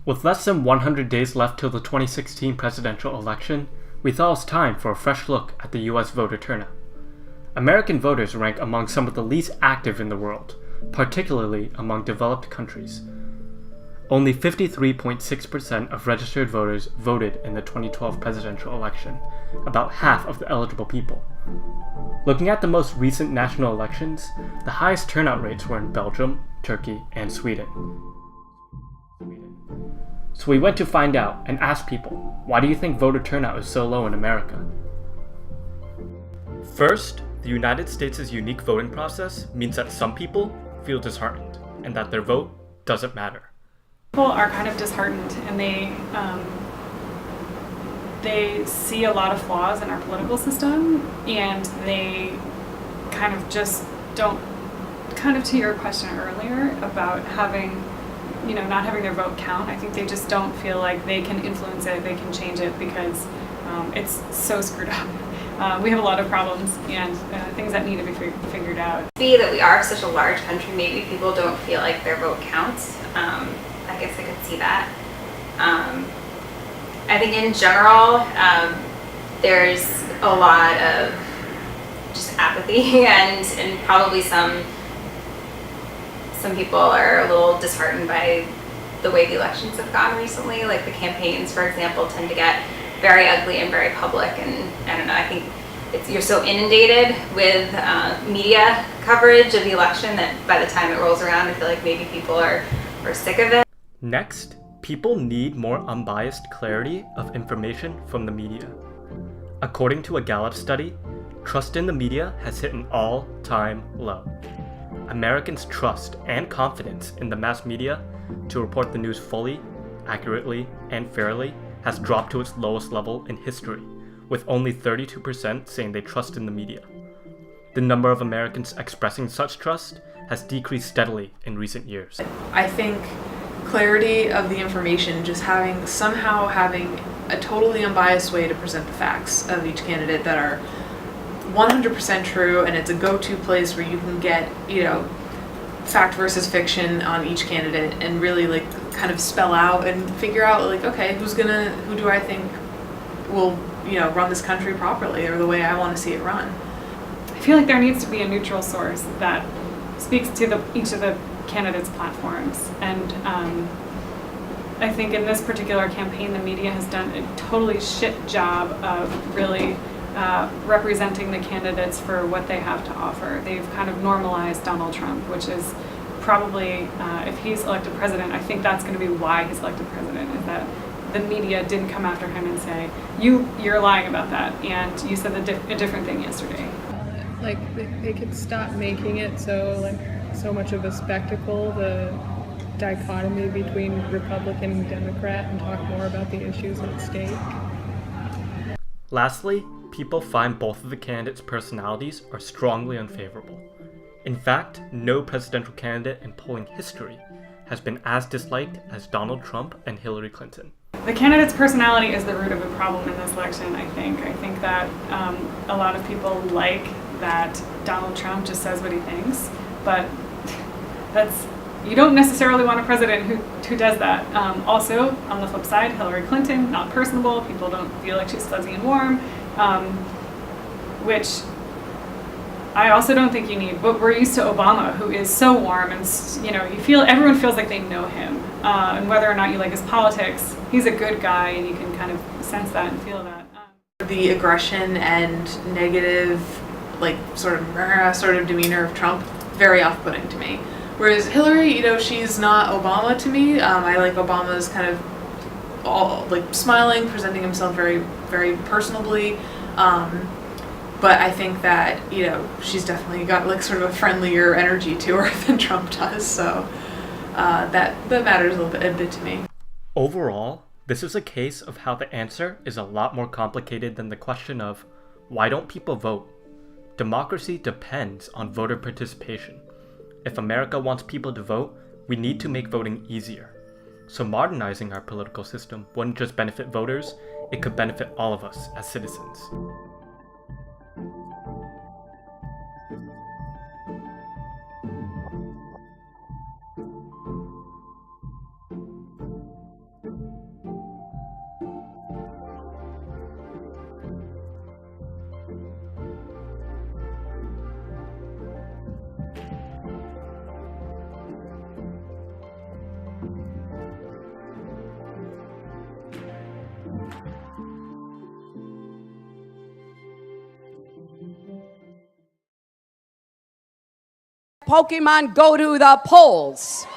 With less than 100 days left till the 2016 presidential election, we thought it was time for a fresh look at the US voter turnout. American voters rank among some of the least active in the world, particularly among developed countries. Only 53.6% of registered voters voted in the 2012 presidential election, about half of the eligible people. Looking at the most recent national elections, the highest turnout rates were in Belgium, Turkey, and Sweden. So we went to find out and asked people, why do you think voter turnout is so low in America? First, the United States' unique voting process means that some people feel disheartened and that their vote doesn't matter. People are kind of disheartened and they see a lot of flaws in our political system, and they kind of just don't, kind of to your question earlier about not having their vote count, I think they just don't feel like they can influence it, they can change it, because it's so screwed up. We have a lot of problems and things that need to be figured out. See that we are such a large country, maybe people don't feel like their vote counts. I guess I could see that. I think in general, there's a lot of just apathy and probably some people are a little disheartened by the way the elections have gone recently. Like the campaigns, for example, tend to get very ugly and very public, and I don't know, I think you're so inundated with media coverage of the election that by the time it rolls around, I feel like maybe people are sick of it. Next, people need more unbiased clarity of information from the media. According to a Gallup study, trust in the media has hit an all-time low. Americans' trust and confidence in the mass media to report the news fully, accurately, and fairly has dropped to its lowest level in history, with only 32% saying they trust in the media. The number of Americans expressing such trust has decreased steadily in recent years. I think clarity of the information, just having a totally unbiased way to present the facts of each candidate that are 100% true, and it's a go-to place where you can get, fact versus fiction on each candidate and really kind of spell out and figure out okay, who do I think will, run this country properly or the way I want to see it run. I feel like there needs to be a neutral source that speaks to each of the candidates' platforms, and I think in this particular campaign the media has done a totally shit job of really representing the candidates for what they have to offer. They've kind of normalized Donald Trump, which is probably, if he's elected president, I think that's going to be why he's elected president, is that the media didn't come after him and say, you're lying about that, and you said a different thing yesterday. They could stop making it so much of a spectacle, the dichotomy between Republican and Democrat, and talk more about the issues at stake. Lastly, people find both of the candidates' personalities are strongly unfavorable. In fact, no presidential candidate in polling history has been as disliked as Donald Trump and Hillary Clinton. The candidate's personality is the root of the problem in this election, I think. I think that a lot of people like that Donald Trump just says what he thinks, but you don't necessarily want a president who does that. Also, on the flip side, Hillary Clinton, not personable, people don't feel like she's fuzzy and warm, which I also don't think you need. But we're used to Obama, who is so warm, and everyone feels like they know him, and whether or not you like his politics, he's a good guy, and you can kind of sense that and feel that. The aggression and negative, sort of demeanor of Trump, very off-putting to me. Whereas Hillary, she's not Obama to me. I like Obama's kind of all smiling, presenting himself very, very personably. But I think that, she's definitely got sort of a friendlier energy to her than Trump does. So that matters a bit to me. Overall, this is a case of how the answer is a lot more complicated than the question of why don't people vote? Democracy depends on voter participation. If America wants people to vote, we need to make voting easier. So modernizing our political system wouldn't just benefit voters, it could benefit all of us as citizens. Pokemon go to the polls.